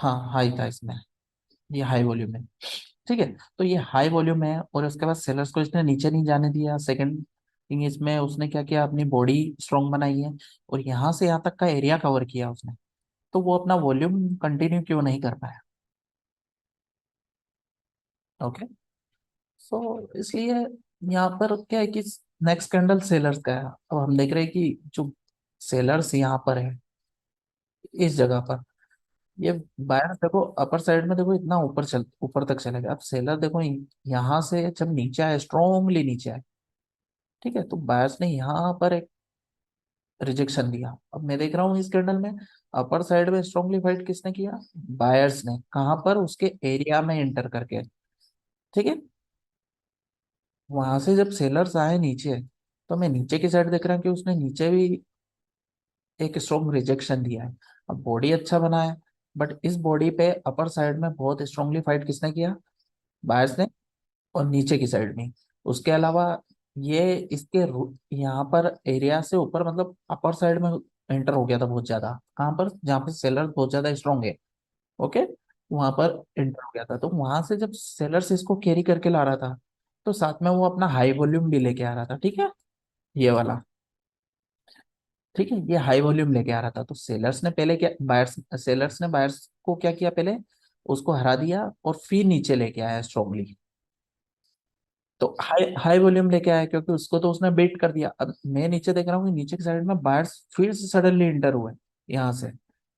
हाँ हाई था इसमें, ये हाई वॉल्यूम है। ठीक है, तो ये हाई वॉल्यूम है और उसके बाद सेलर्स को इसने नीचे नहीं जाने दिया। सेकंड थिंग, इसमें उसने क्या किया, अपनी बॉडी स्ट्रांग बनाई है और यहाँ से यहाँ तक का एरिया कवर किया उसने। तो वो अपना वॉल्यूम कंटिन्यू क्यों नहीं कर पाया? ओके, सो इसलिए यहाँ पर क्या है कि नेक्स्ट कैंडल सेलर्स का है। अब हम देख रहे हैं कि जो सेलर्स यहाँ पर है इस जगह पर, ये बायर्स देखो अपर साइड में देखो इतना ऊपर तक चले गए। अब सेलर देखो यहाँ से जब नीचे आए, स्ट्रॉन्गली नीचे आए, ठीक है, तो बायर्स ने यहाँ पर एक रिजेक्शन दिया। अब मैं देख रहा हूँ इस कैंडल में अपर साइड में स्ट्रांगली फाइट किसने किया? बायर्स ने। कहाँ पर? उसके एरिया में एंटर करके। ठीक है, वहां से जब सेलर्स आए नीचे, तो मैं नीचे की साइड देख रहा हूँ कि उसने नीचे भी एक स्ट्रॉन्ग रिजेक्शन दिया है। अब बॉडी अच्छा बना है, बट इस बॉडी पे अपर साइड में बहुत स्ट्रांगली फाइट किसने किया? बायर्स ने। और नीचे की साइड में, उसके अलावा ये यहाँ पर एरिया से ऊपर मतलब अपर साइड में एंटर हो गया था बहुत ज्यादा। कहाँ पर? जहाँ पे सेलर बहुत ज्यादा स्ट्रांग है। ओके, वहां पर एंटर हो गया था। तो वहां से जब सेलर्स इसको कैरी करके ला रहा था, तो साथ में वो अपना हाई वॉल्यूम भी लेके आ रहा था। ठीक है, ये वाला। ठीक है, ये हाई वॉल्यूम लेके आ रहा था। तो सेलर्स ने पहले क्या, बायर्स सेलर्स ने बायर्स को क्या किया, पहले उसको हरा दिया और फिर नीचे लेके आया स्ट्रांगली। तो हाई हाई वॉल्यूम लेके आया क्योंकि उसको तो उसने बीट कर दिया। अब मैं नीचे देख रहा हूँ कि नीचे की साइड में बायर्स फिर से सडनली इंटर हुए यहाँ से,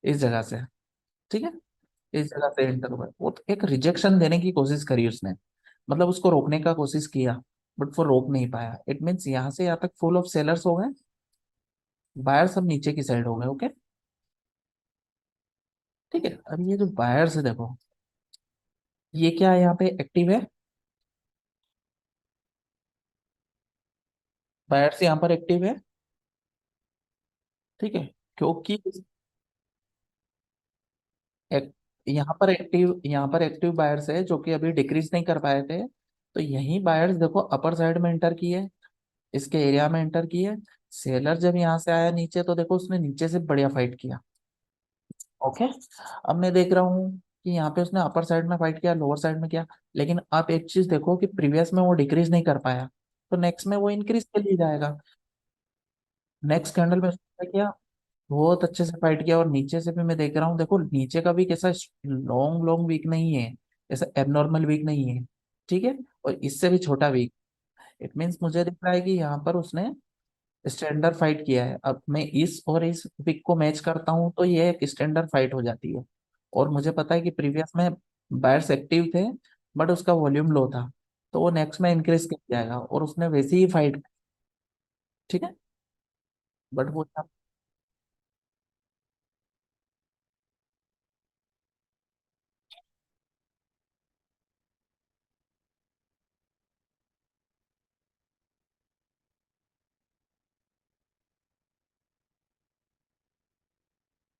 इस जगह से। ठीक है, इस जगह से इंटर हुए, वो तो एक रिजेक्शन देने की कोशिश करी उसने, मतलब उसको रोकने का कोशिश किया, बट वो रोक नहीं पाया। इट मीन्स यहाँ से यहाँ तक फुल ऑफ सेलर्स हो गए, बायर्स सब नीचे की साइड हो गए। ओके, ठीक है। अब ये जो बायर्स है देखो, ये क्या है, यहाँ पे एक्टिव है। बायर्स यहाँ पर एक्टिव है। ठीक है, क्योंकि एक, यहाँ पर एक्टिव बायर्स है जो कि अभी डिक्रीज नहीं कर पाए थे। तो यही बायर्स देखो अपर साइड में एंटर किए, इसके एरिया में एंटर किए। सेलर जब यहाँ से आया नीचे, तो देखो उसने नीचे से बढ़िया फाइट किया। ओके, अब मैं देख रहा हूँ कि यहाँ पे उसने अपर साइड में फाइट किया, लोअर साइड में किया, लेकिन आप एक चीज देखो कि प्रीवियस में वो डिक्रीज नहीं कर पाया, तो नेक्स्ट में वो इंक्रीज के लिए जाएगा। नेक्स्ट कैंडल में उसने क्या किया, बहुत अच्छे से फाइट किया। और नीचे से भी मैं देख रहा हूँ, देखो नीचे का भी कैसा लॉन्ग लॉन्ग वीक नहीं है, ऐसा एबनॉर्मल वीक नहीं है। ठीक है, और इससे भी छोटा वीक। इट मीन्स मुझे दिख रहा है कि यहाँ पर उसने स्टैंडर्ड फाइट किया है। अब मैं इस और इस वीक को मैच करता हूँ तो ये एक स्टैंडर्ड फाइट हो जाती है। और मुझे पता है कि प्रीवियस में बायर्स एक्टिव थे, बट उसका वॉल्यूम लो था, तो वो नेक्स्ट में इंक्रीज कर जाएगा और उसने वैसे ही फाइट। ठीक है, बट वो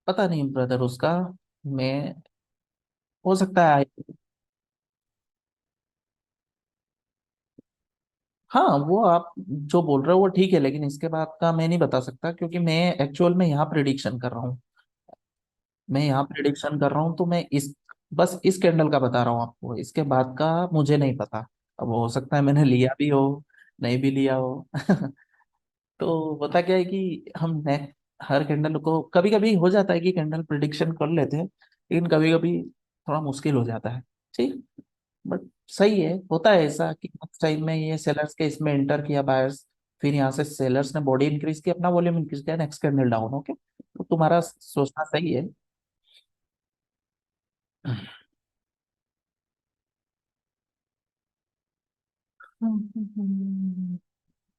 पता नहीं ब्रदर उसका। मैं, हो सकता है। हाँ, वो आप जो बोल रहे हो वो ठीक है, लेकिन इसके बाद का मैं नहीं बता सकता क्योंकि मैं एक्चुअल में यहाँ प्रिडिक्शन कर रहा हूँ। मैं यहाँ प्रिडिक्शन कर रहा हूँ, तो मैं इस बस इस कैंडल का बता रहा हूँ आपको, इसके बाद का मुझे नहीं पता। अब हो सकता है मैंने लिया भी हो, नहीं भी लिया हो। तो बता क्या है कि हम ने हर कैंडल को, कभी कभी हो जाता है कि कैंडल प्रिडिक्शन कर लेते हैं, लेकिन कभी कभी थोड़ा मुश्किल हो जाता है। ठीक, बट सही है, होता है ऐसा कि नेक्स्ट टाइम में ये सेलर्स के इसमें एंटर किया बायर्स, फिर यहाँ से सेलर्स ने बॉडी इंक्रीज की, अपना वॉल्यूम इंक्रीज किया, नेक्स्ट कैंडल डाउन। ओके, तो तुम्हारा सोचना सही है।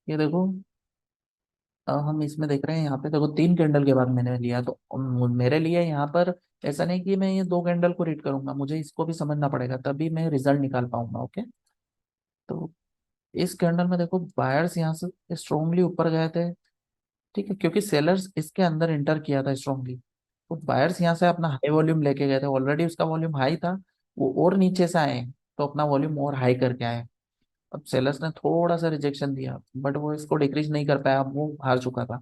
ये देखो, हम इसमें देख रहे हैं, यहाँ पे देखो तीन कैंडल के बाद मैंने लिया, तो मेरे लिए यहाँ पर ऐसा नहीं कि मैं ये दो कैंडल को रीड करूंगा, मुझे इसको भी समझना पड़ेगा तभी मैं रिजल्ट निकाल पाऊंगा। ओके, तो इस कैंडल में देखो बायर्स यहाँ से स्ट्रांगली ऊपर गए थे। ठीक है, क्योंकि सेलर्स इसके अंदर इंटर किया था स्ट्रांगली, तो बायर्स यहाँ से अपना हाई वॉल्यूम लेके गए थे, ऑलरेडी उसका वॉल्यूम हाई था, वो और नीचे से आए तो अपना वॉल्यूम और हाई करके आए। अब सेलर्स ने थोड़ा सा रिजेक्शन दिया, बट वो इसको डिक्रीज नहीं कर पाया, वो हार चुका था।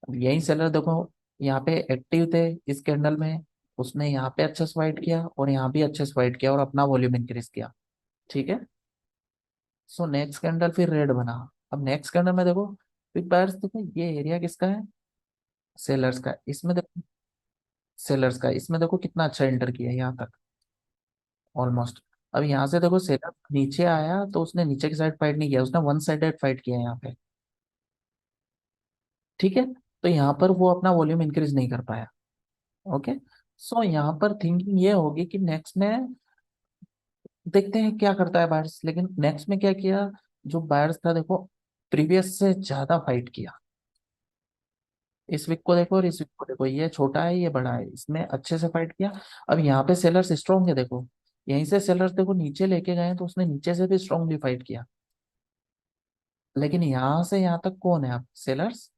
अब यही सेलर देखो यहाँ पे एक्टिव थे इस कैंडल में, उसने यहाँ पे अच्छे से फाइट किया और यहाँ भी अच्छे से फाइट किया और अपना वॉल्यूम इंक्रीज किया। ठीक है। सो नेक्स्ट कैंडल फिर रेड बना। अब नेक्स्ट कैंडल में देखो, बिग बायर्स देखो ये एरिया किसका है, सेलर्स का। इसमें देखो, सेलर्स का इसमें देखो कितना अच्छा एंटर किया है यहाँ तक, ऑलमोस्ट। अब यहाँ से देखो सेलर नीचे आया तो उसने नीचे की साइड फाइट नहीं किया, उसने वन साइडेड फाइट किया यहाँ पे। ठीक है। तो यहाँ पर वो अपना वॉल्यूम इंक्रीज नहीं कर पाया। ओके। सो यहाँ पर थिंकिंग ये होगी कि नेक्स्ट में देखते हैं क्या करता है बायर्स। लेकिन नेक्स्ट में क्या किया, जो बायर्स था देखो, प्रीवियस से ज्यादा फाइट किया। इस वीक को देखो और इस वीक को देखो, ये छोटा है ये बड़ा है, इसमें अच्छे से फाइट किया। अब यहाँ पे सेलर्स स्ट्रॉन्ग है देखो, यहीं से सेलर्स देखो नीचे लेके गए तो उसने नीचे से भी स्ट्रांगली फाइट किया। लेकिन यहाँ से यहाँ तक कौन है, आप सेलर्स।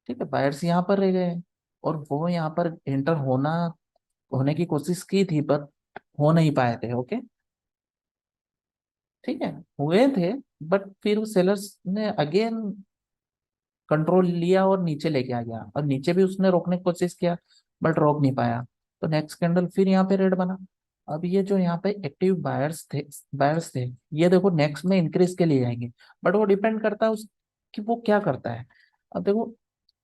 ठीक है, बायर्स यहाँ पर रह गए और वो यहाँ पर एंटर होने की कोशिश की थी पर हो नहीं पाए थे। ओके। ठीक है, हुए थे बट फिर सेलर्स ने अगेन कंट्रोल लिया और नीचे लेके आ गया, और नीचे भी उसने रोकने की कोशिश किया बट रोक नहीं पाया। तो नेक्स्ट कैंडल फिर यहाँ पे रेड बना। अब ये जो यहाँ पे एक्टिव बायर्स थे ये देखो नेक्स्ट में इंक्रीज के लिए आएंगे, बट वो डिपेंड करता है उस कि वो क्या करता है। अब देखो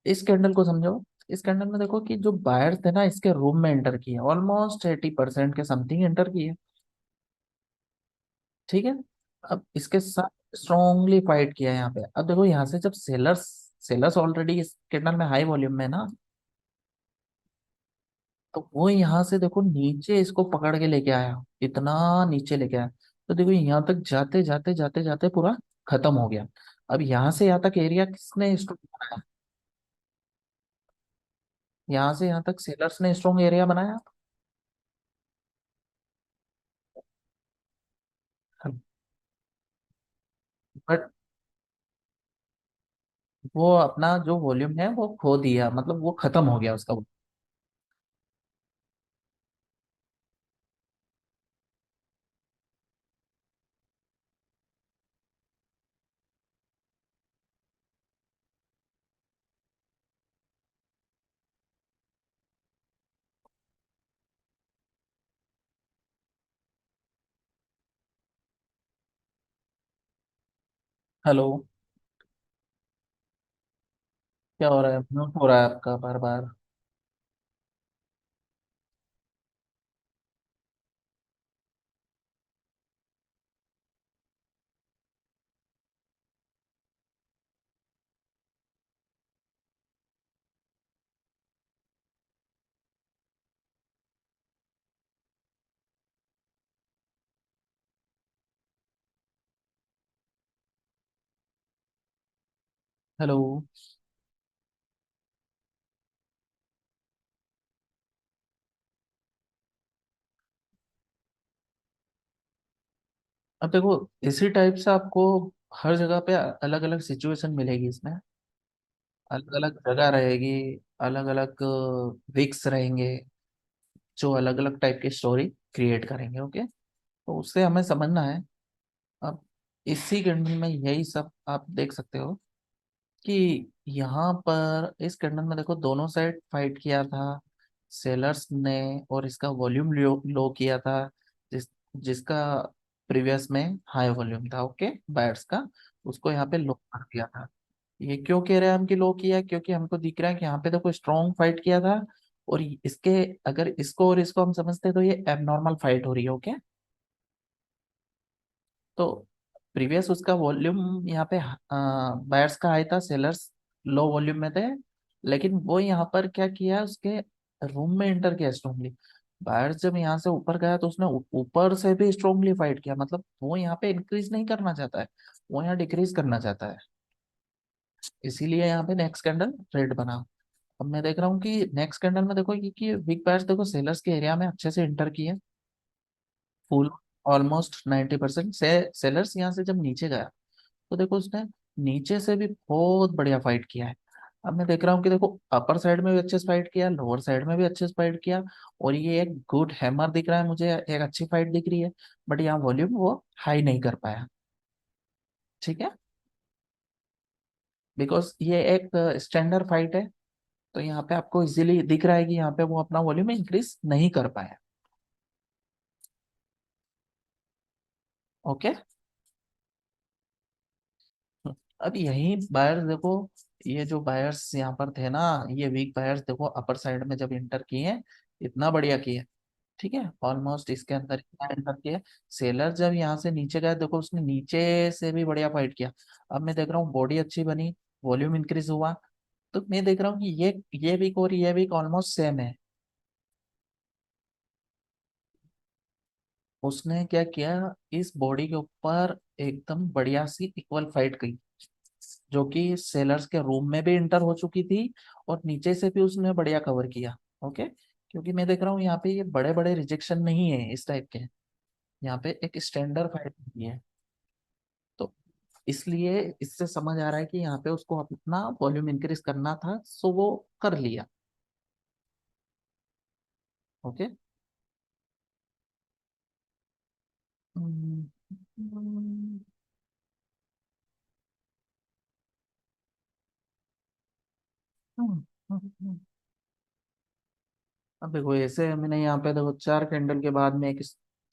इस कैंडल को समझो। इस कैंडल में देखो कि जो बायर्स थे ना इसके रूम में एंटर किए, ऑलमोस्ट 80% के समथिंग एंटर किए। ठीक है। अब इसके साथ स्ट्रॉन्गली फाइट किया है यहाँ पे। अब देखो यहाँ से जब सेलर्स सेलर्स ऑलरेडी इस कैंडल में हाई वॉल्यूम में ना, तो वो यहाँ से देखो नीचे इसको पकड़ के लेके आया, इतना नीचे लेके आया। तो देखो यहाँ तक जाते जाते जाते जाते पूरा खत्म हो गया। अब यहाँ से यहाँ तक एरिया किसने स्ट्रॉन्ग बनाया, यहाँ से यहाँ तक सेलर्स ने स्ट्रॉन्ग एरिया बनाया। बट वो अपना जो वॉल्यूम है वो खो दिया, मतलब वो खत्म हो गया उसका। हेलो। क्या हो रहा है, म्यूट हो रहा है आपका बार बार। हेलो। अब देखो इसी टाइप से आपको हर जगह पे अलग अलग सिचुएशन मिलेगी इसमें, अलग अलग जगह रहेगी, अलग अलग विक्स रहेंगे जो अलग अलग टाइप की स्टोरी क्रिएट करेंगे। ओके। तो उससे हमें समझना है। अब इसी कंडीशन में यही सब आप देख सकते हो कि यहाँ पर इस कैंडल में देखो दोनों साइड फाइट किया था सेलर्स ने, और इसका वॉल्यूम लो किया था, जिसका प्रीवियस में हाई वॉल्यूम था। ओके, बायर्स का, उसको यहाँ पे लो कर दिया था। ये क्यों कह रहे हैं हम कि लो किया, क्योंकि हमको दिख रहा है कि यहाँ पे देखो स्ट्रॉन्ग फाइट किया था, और इसके अगर इसको और इसको हम समझते हैं तो ये एबनॉर्मल फाइट हो रही है। ओके। तो प्रीवियस उसका वॉल्यूम यहाँ पे बायर्स का हाई था, सेलर्स लो वॉल्यूम में थे। लेकिन वो यहाँ पर क्या किया, उसके रूम में एंटर किया स्ट्रांगली। बायर्स जब यहाँ से ऊपर गया तो उसने ऊपर से भी स्ट्रांगली फाइट किया, मतलब वो यहाँ पे इंक्रीज नहीं करना चाहता है, वो यहाँ डिक्रीज करना चाहता है। इसीलिए यहाँ पे नेक्स्ट कैंडल रेड बना। अब मैं देख रहा हूँ कि नेक्स्ट कैंडल में देखो कि बिग बायर्स देखो सेलर्स के एरिया में अच्छे से एंटर किए, फुल ऑलमोस्ट 90% से सेलर्स यहाँ से जब नीचे गया तो देखो उसने नीचे से भी बहुत बढ़िया फाइट किया है। अब मैं देख रहा हूँ कि देखो अपर साइड में भी अच्छे से फाइट किया, लोअर साइड में भी अच्छे से फाइट किया, और ये एक गुड हैमर दिख रहा है मुझे, एक अच्छी फाइट दिख रही है। बट यहाँ वॉल्यूम वो हाई नहीं कर पाया। ठीक है, बिकॉज ये एक स्टैंडर्ड फाइट है, तो यहाँ पे आपको इजीली दिख रहा है कि यहाँ पे वो अपना वॉल्यूम इंक्रीज नहीं कर पाया। ओके। अब यही बायर्स देखो, ये जो बायर्स यहाँ पर थे ना, ये वीक बायर्स देखो अपर साइड में जब इंटर किए हैं, इतना बढ़िया किए। ठीक है, ऑलमोस्ट इसके अंदर इतना एंटर किया। सेलर जब यहाँ से नीचे गया, देखो उसने नीचे से भी बढ़िया फाइट किया। अब मैं देख रहा हूँ बॉडी अच्छी बनी, वॉल्यूम इंक्रीज हुआ। तो मैं देख रहा हूँ कि ये वीक और ये वीक ऑलमोस्ट सेम है। उसने क्या किया, इस बॉडी के ऊपर एकदम बढ़िया सी इक्वल फाइट की, जो कि सेलर्स के रूम में भी इंटर हो चुकी थी, और नीचे से भी उसने बढ़िया कवर किया। ओके। क्योंकि मैं देख रहा हूँ यहाँ पे ये बड़े बड़े रिजेक्शन नहीं है इस टाइप के, यहाँ पे एक स्टैंडर्ड फाइट की है। तो इसलिए इससे समझ आ रहा है कि यहाँ पे उसको अपना वॉल्यूम इंक्रीज करना था, सो वो कर लिया। ओके। हम्म, हम्म, हम्म, हम्म। अब देखो ऐसे मैंने यहाँ पे देखो 4 कैंडल के बाद में एक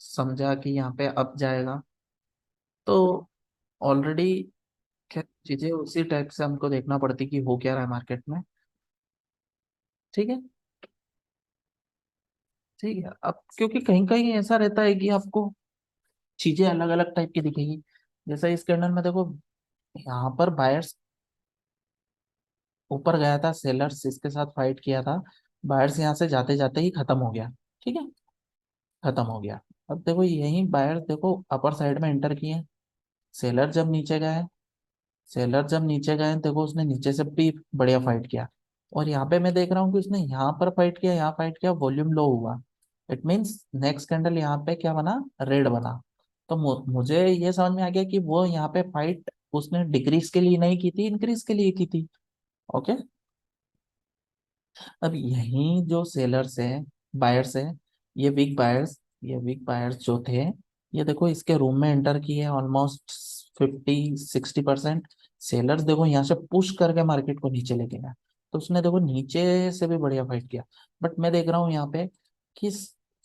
समझा कि यहाँ पे अप जाएगा। तो ऑलरेडी चीजें उसी टाइप से हमको देखना पड़ती कि हो क्या रहा है मार्केट में। ठीक है। ठीक है, अब क्योंकि कहीं कहीं ऐसा रहता है कि आपको चीजें अलग अलग टाइप की दिखेगी। जैसा इस कैंडल में देखो, यहाँ पर बायर्स ऊपर गया था, सेलर्स इसके साथ फाइट किया था, बायर्स यहाँ से जाते जाते ही खत्म हो गया। ठीक है, खत्म हो गया। अब देखो यही बायर्स देखो अपर साइड में एंटर किए, सेलर जब नीचे गए, सेलर जब नीचे गए देखो उसने नीचे से भी बढ़िया फाइट किया। और यहाँ पे मैं देख रहा हूँ कि उसने यहाँ पर फाइट किया, यहाँ फाइट किया, वॉल्यूम लो हुआ। इट मीन्स नेक्स्ट कैंडल यहाँ पे क्या बना, रेड बना। तो मुझे ये समझ में आ गया कि वो यहाँ पे फाइट उसने डिक्रीज के लिए नहीं की थी, इंक्रीज के लिए की थी। ओके। अब यही जो सेलर्स है, बायर्स है, ये वीक बायर्स जो थे, ये देखो इसके रूम में एंटर किए ऑलमोस्ट 50-60%। सेलर्स देखो यहाँ से पुश करके मार्केट को नीचे लेके गया, तो उसने देखो नीचे से भी बढ़िया फाइट किया। बट मैं देख रहा हूँ यहाँ पे कि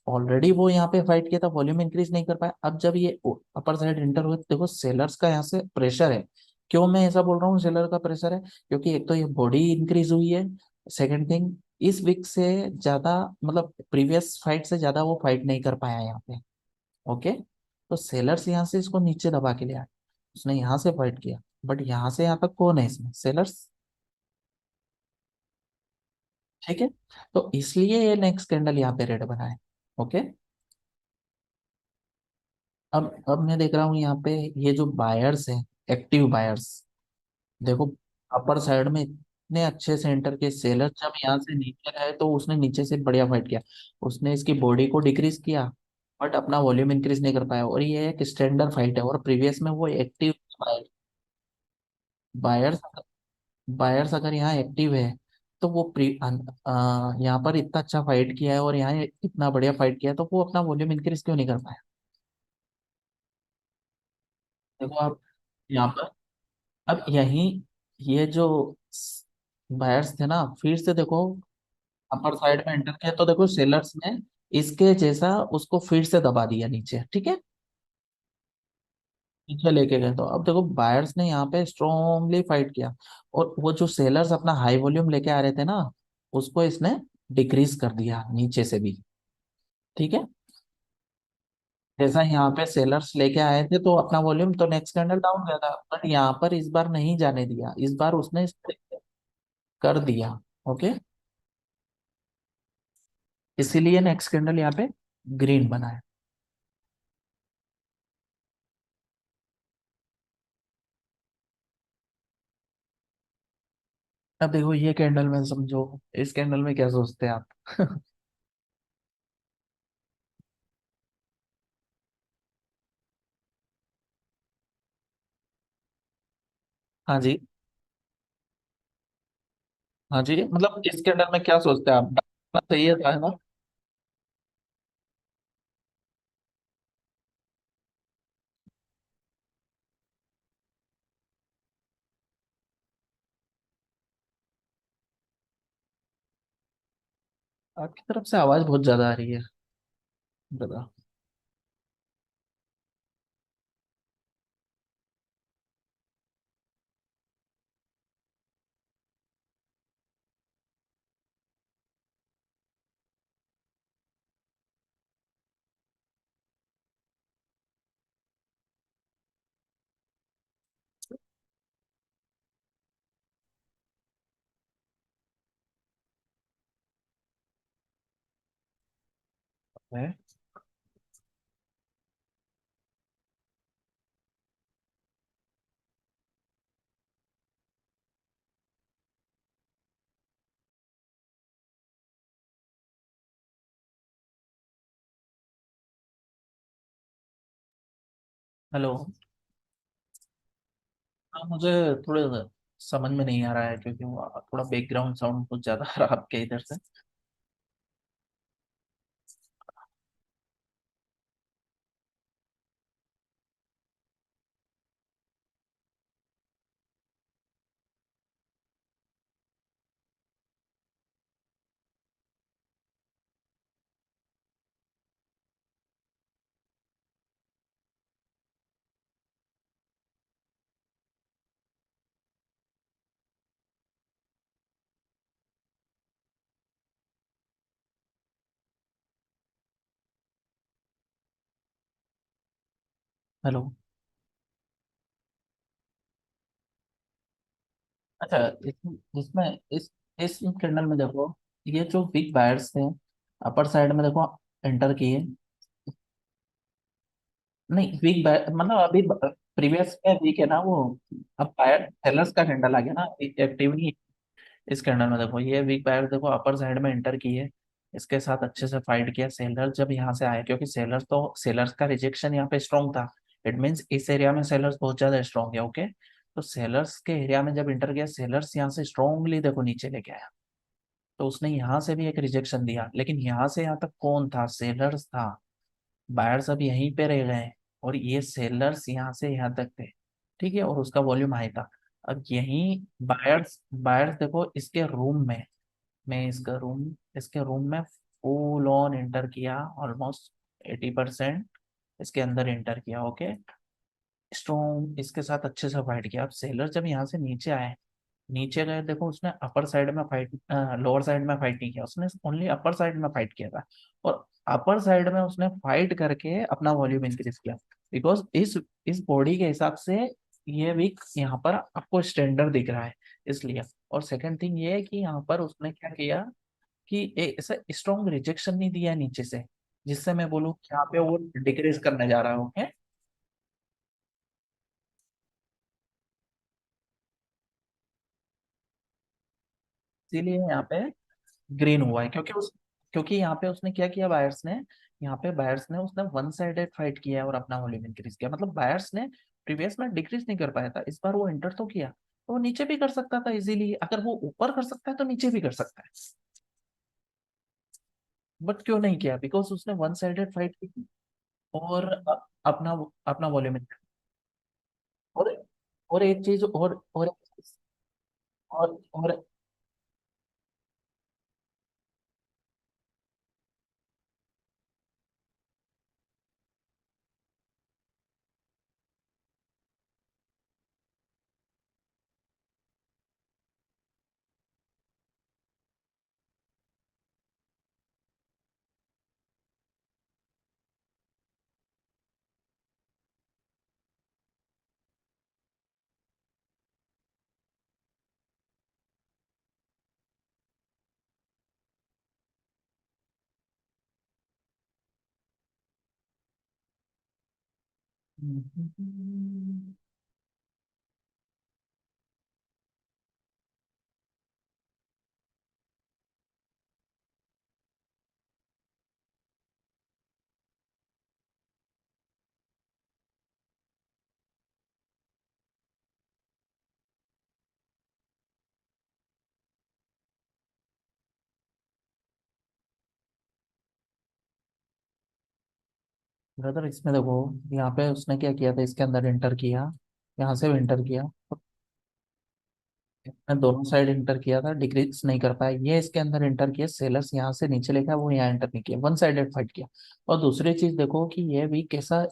ऑलरेडी वो यहाँ पे फाइट किया था, वॉल्यूम इंक्रीज नहीं कर पाया। अब जब ये अपर साइड एंटर हुए, देखो सेलर्स का यहाँ से प्रेशर है। क्यों मैं ऐसा बोल रहा हूँ सेलर का प्रेशर है, क्योंकि एक तो ये बॉडी इंक्रीज हुई है, सेकंड थिंग इस वीक से ज्यादा, मतलब प्रीवियस फाइट से ज्यादा वो फाइट नहीं कर पाया यहाँ पे। ओके। तो सेलर्स यहाँ से इसको नीचे दबा के ले आए, उसने यहाँ से फाइट किया। बट यहाँ से यहाँ तक कौन है इसमें, सेलर्स। ठीक है। तो इसलिए ये नेक्स्ट कैंडल यहाँ पे रेड बना है। ओके। अब मैं देख रहा हूँ यहाँ पे ये जो बायर्स हैं, एक्टिव बायर्स, देखो अपर साइड में इतने अच्छे से एंटर के, सेलर जब यहाँ से नीचे गए तो उसने नीचे से बढ़िया फाइट किया, उसने इसकी बॉडी को डिक्रीज किया, बट अपना वॉल्यूम इंक्रीज नहीं कर पाया। और ये एक स्टैंडर्ड फाइट है, और प्रीवियस में वो एक्टिव बायर्स बायर्स अगर यहाँ एक्टिव है, तो वो यहाँ पर इतना अच्छा फाइट किया है और यहाँ इतना बढ़िया फाइट किया है, तो वो अपना वॉल्यूम इंक्रीज क्यों नहीं कर पाया। देखो आप यहाँ पर, अब यही ये जो बायर्स थे ना, फिर से देखो अपर साइड में एंटर किया, तो देखो सेलर्स ने इसके जैसा उसको फिर से दबा दिया नीचे। ठीक है, नीचे लेके गए। तो अब देखो बायर्स ने यहाँ पे स्ट्रॉन्गली फाइट किया, और वो जो सेलर्स अपना हाई वॉल्यूम लेके आ रहे थे ना, उसको इसने डिक्रीज कर दिया नीचे से भी। ठीक है, जैसा यहाँ पे सेलर्स लेके आए थे तो अपना वॉल्यूम तो नेक्स्ट कैंडल डाउन गया था, बट यहाँ पर इस बार नहीं जाने दिया, इस बार उसने कर दिया। ओके। इसीलिए नेक्स्ट कैंडल यहाँ पे ग्रीन बना है। अब देखो ये कैंडल में समझो, इस कैंडल में क्या सोचते हैं आप? हाँ जी। हाँ जी, मतलब इस कैंडल में क्या सोचते हैं आप, डालना चाहिए था, है ना? आपकी तरफ से आवाज बहुत ज्यादा आ रही है दादा। है। हेलो। हाँ, मुझे थोड़े समझ में नहीं आ रहा है क्योंकि वो थोड़ा बैकग्राउंड साउंड कुछ ज्यादा आ रहा है आपके इधर से। हेलो। अच्छा, इसमें इस कैंडल में देखो, ये जो बिग बायर्स थे अपर साइड में देखो एंटर किए। नहीं, वीक बाय मतलब अभी प्रीवियस में वीक है ना वो। अब बायर सेलर्स का कैंडल आ गया ना एक्टिव नहीं। इस कैंडल में देखो ये वीक बायर देखो अपर साइड में एंटर किए। इसके साथ अच्छे से फाइट किया सेलर जब यहाँ से आए, क्योंकि सेलर्स का रिजेक्शन यहाँ पे स्ट्रॉन्ग था। इट मीन्स इस एरिया में सेलर्स बहुत ज्यादा स्ट्रॉन्ग है। ओके, तो सेलर्स के एरिया में जब इंटर किया, सेलर्स यहाँ से स्ट्रॉन्गली देखो नीचे लेके आया। तो उसने यहाँ से भी एक रिजेक्शन दिया, लेकिन यहाँ से यहाँ तक कौन था? सेलर्स था। बायर्स अब यहीं पे रह गए और ये सेलर्स यहाँ से यहाँ तक थे। ठीक है, और उसका वॉल्यूम हाई था। अब यहीं बायर्स बायर्स देखो इसके रूम में, मैं इसके रूम में फुल ऑन एंटर किया, ऑलमोस्ट 80% इसके अंदर एंटर किया। ओके, स्ट्रॉन्ग इसके साथ अच्छे से फाइट किया। अब सेलर जब यहाँ से नीचे आए, नीचे गए देखो, उसने अपर साइड में फाइट, लोअर साइड में फाइट नहीं किया, उसने ओनली अपर साइड में फाइट किया था। और अपर साइड में उसने फाइट करके अपना वॉल्यूम इंक्रीज किया, बिकॉज इस बॉडी के हिसाब से ये वीक यहाँ पर आपको स्टैंडर्ड दिख रहा है, इसलिए। और सेकंड थिंग ये है कि यहाँ पर उसने क्या किया कि ऐसा स्ट्रॉन्ग रिजेक्शन नहीं दिया है नीचे से, जिससे मैं बोलूँ कि यहाँ पे वो डिक्रीज करने जा रहा है। ओके, इसीलिए यहाँ पे ग्रीन हुआ है, क्योंकि यहाँ पे उसने क्या किया, बायर्स ने, यहाँ पे बायर्स ने उसने वन साइडेड फाइट किया है और अपना वॉल्यूम इंक्रीज किया। मतलब बायर्स ने प्रीवियस में डिक्रीज नहीं कर पाया था, इस बार वो एंटर तो किया, तो वो नीचे भी कर सकता था इजीली। अगर वो ऊपर कर सकता है तो नीचे भी कर सकता है, बट क्यों नहीं किया? बिकॉज उसने वन साइडेड फाइट की थी और अपना अपना वॉल्यूम। और और एक चीज और ब्रदर इसमें देखो, यहाँ पे उसने क्या किया था, इसके अंदर एंटर किया, यहाँ से भी एंटर किया। मैं दोनों साइड इंटर किया था, डिक्रीज नहीं कर पाया। ये इसके अंदर इंटर किया, सेलर्स यहाँ से नीचे लेके वो यहाँ इंटर नहीं किया, वन साइडेड फाइट किया। और दूसरी चीज देखो कि ये वीक कैसा,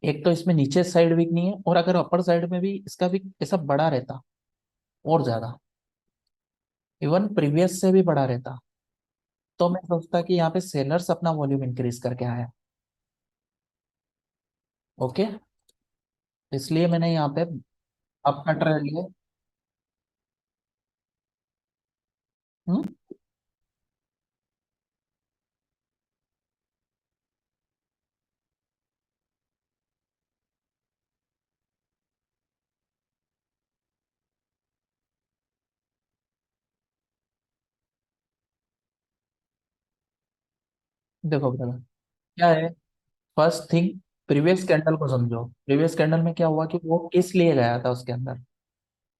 एक तो इसमें नीचे साइड वीक नहीं है, और अगर अपर साइड में भी इसका वीक ऐसा बड़ा रहता और ज्यादा, इवन प्रीवियस से भी बड़ा रहता, तो मैं सोचता कि यहाँ पे सेलर्स अपना वॉल्यूम इंक्रीज करके आया। ओके, इसलिए मैंने यहाँ पे अप का ट्रेड लिया। हम्म। देखो ब्रदर, क्या है, फर्स्ट थिंग, प्रीवियस कैंडल को समझो। प्रीवियस कैंडल में क्या हुआ कि वो किस लिए गया था उसके अंदर,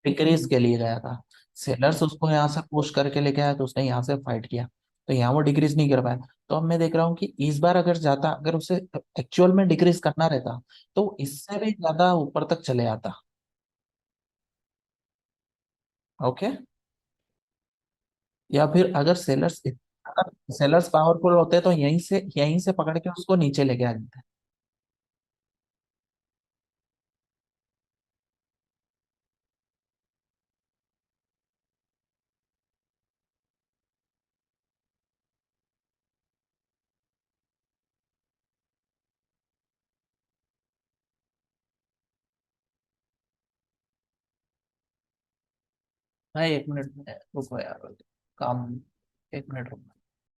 डिक्रीज के लिए गया था। सेलर्स उसको यहाँ से पुश करके लेके आया, तो उसने यहाँ से फाइट किया, तो यहाँ वो डिक्रीज नहीं कर पाया। तो अब मैं देख रहा हूँ कि इस बार अगर जाता, अगर उसे एक्चुअल में डिक्रीज करना रहता, तो इससे भी ज्यादा ऊपर तक चले आता। ओके, या फिर अगर सेलर्स पावरफुल होते तो यहीं से पकड़ के उसको नीचे लेके आ जाते। भाई 1 मिनट में रुको यार, काम, 1 मिनट रुको।